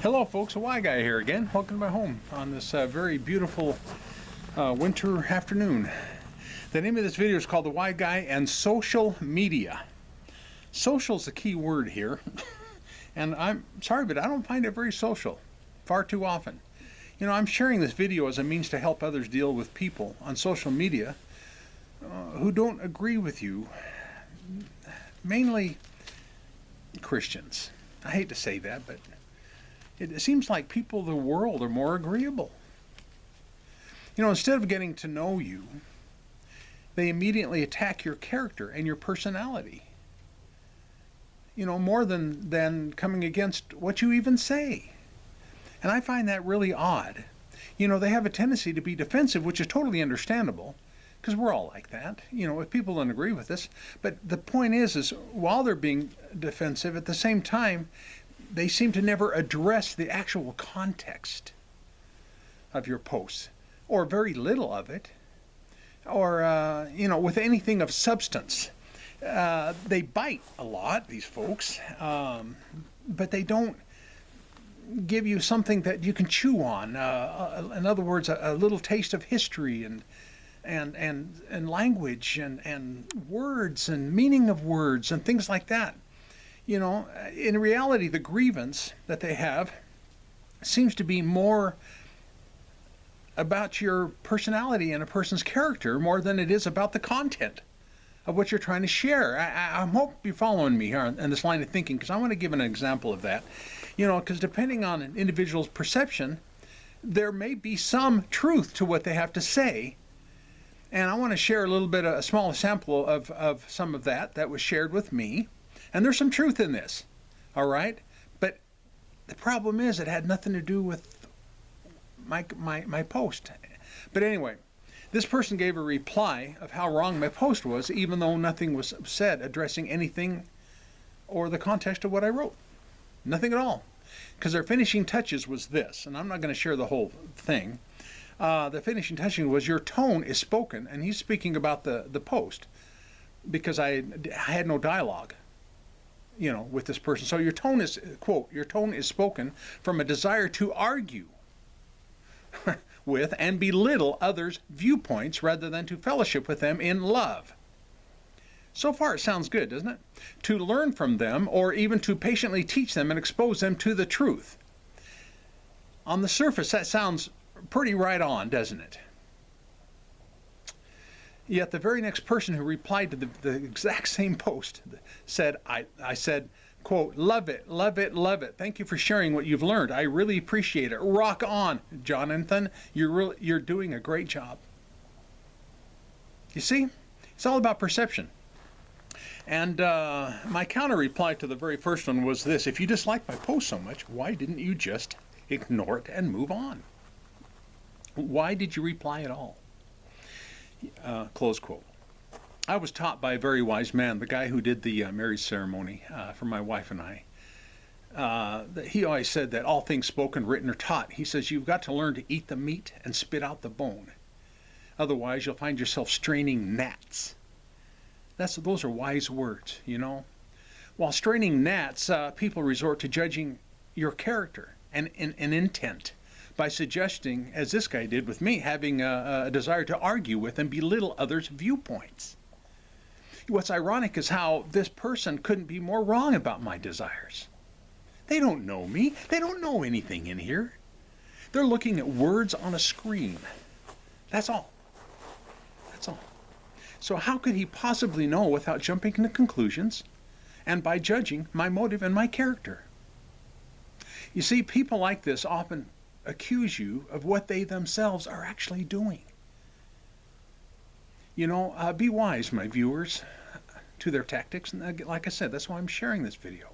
Hello folks, a Y Guy here again. Welcome to my home on this very beautiful winter afternoon. The name of this video is called The Y Guy and Social Media. Social is the key word here. And I'm sorry, but I don't find it very social far too often. You know, I'm sharing this video as a means to help others deal with people on social media who don't agree with you, mainly Christians. I hate to say that, but it seems like people of the world are more agreeable. You know, instead of getting to know you, they immediately attack your character and your personality. You know, more than coming against what you even say. And I find that really odd. You know, they have a tendency to be defensive, which is totally understandable, because we're all like that, you know, if people don't agree with us. But the point is while they're being defensive, at the same time, they seem to never address the actual context of your posts, or very little of it, or, you know, with anything of substance. They bite a lot, these folks, but they don't give you something that you can chew on. In other words, a little taste of history and language and words and meaning of words and things like that. You know, in reality, the grievance that they have seems to be more about your personality and a person's character more than it is about the content of what you're trying to share. I hope you're following me here in this line of thinking, because I want to give an example of that. You know, because depending on an individual's perception, there may be some truth to what they have to say. And I want to share a little bit, a small sample of some of that was shared with me. And there's some truth in this, all right? But the problem is it had nothing to do with my post. But anyway, this person gave a reply of how wrong my post was, even though nothing was said addressing anything or the context of what I wrote. Nothing at all. Because their finishing touches was this, and I'm not going to share the whole thing. The finishing touching was, your tone is spoken, and he's speaking about the post, because I had no dialogue, you know, with this person. So your tone is, quote, your tone is spoken from a desire to argue with and belittle others' viewpoints rather than to fellowship with them in love. So far it sounds good, doesn't it? To learn from them, or even to patiently teach them and expose them to the truth. On the surface, that sounds pretty right on, doesn't it? Yet the very next person who replied to the exact same post said, I said, quote, love it, love it, love it. Thank you for sharing what you've learned. I really appreciate it. Rock on, Jonathan. You're doing a great job. You see, it's all about perception. And my counter reply to the very first one was this: if you dislike my post so much, why didn't you just ignore it and move on? Why did you reply at all? Close quote. I was taught by a very wise man, the guy who did the marriage ceremony for my wife and I. He always said that all things spoken, written, or taught, he says, you've got to learn to eat the meat and spit out the bone. Otherwise, you'll find yourself straining gnats. Those are wise words, you know. While straining gnats, people resort to judging your character and intent by suggesting, as this guy did with me, having a desire to argue with and belittle others' viewpoints. What's ironic is how this person couldn't be more wrong about my desires. They don't know me. They don't know anything in here. They're looking at words on a screen. That's all. That's all. So how could he possibly know without jumping to conclusions and by judging my motive and my character? You see, people like this often accuse you of what they themselves are actually doing. You know, be wise, my viewers, to their tactics. And like I said, that's why I'm sharing this video.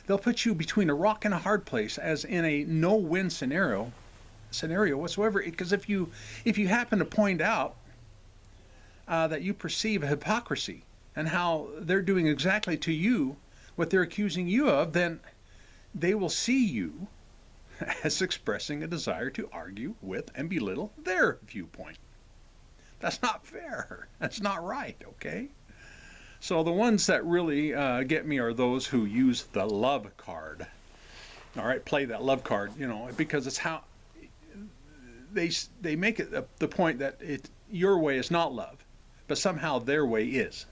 They'll put you between a rock and a hard place, as in a no-win scenario whatsoever. Because if you happen to point out that you perceive a hypocrisy and how they're doing exactly to you what they're accusing you of, then they will see you as expressing a desire to argue with and belittle their viewpoint. That's not fair. That's not right, okay? So the ones that really get me are those who use the love card. All right, play that love card, you know, because it's how they make it the point that your way is not love, but somehow their way is.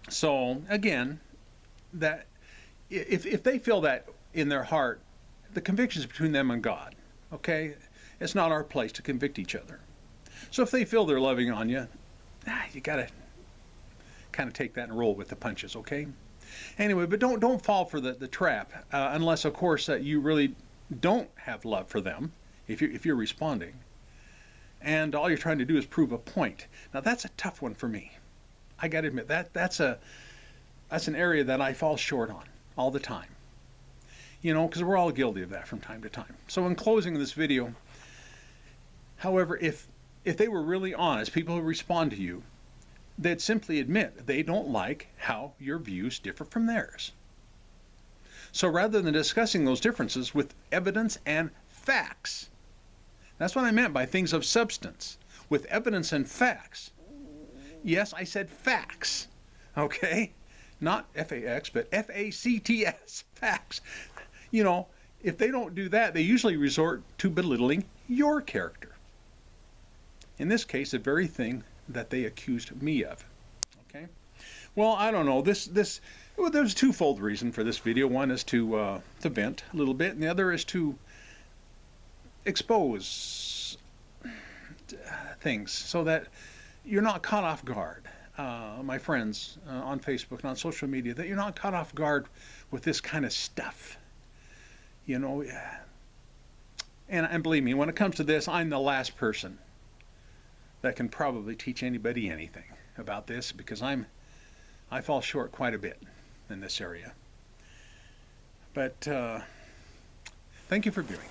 So again, that if they feel that in their heart, the conviction is between them and God. Okay, it's not our place to convict each other. So if they feel they're loving on you, you gotta kind of take that and roll with the punches. Okay. Anyway, but don't fall for the trap unless, of course, you really don't have love for them. If you're responding, and all you're trying to do is prove a point. Now that's a tough one for me. I got to admit that's an area that I fall short on all the time. You know, because we're all guilty of that from time to time. So in closing this video, however, if they were really honest, people who respond to you, they'd simply admit they don't like how your views differ from theirs. So rather than discussing those differences with evidence and facts, that's what I meant by things of substance, with evidence and facts. Yes, I said facts, okay? Not F-A-X, but F-A-C-T-S, facts. You know, if they don't do that, they usually resort to belittling your character. In this case, the very thing that they accused me of. Okay? Well, I don't know. Well, there's a twofold reason for this video. One is to vent a little bit, and the other is to expose things so that you're not caught off guard. My friends on Facebook and on social media, that you're not caught off guard with this kind of stuff. You know, and believe me, when it comes to this, I'm the last person that can probably teach anybody anything about this, because I fall short quite a bit in this area. But thank you for viewing.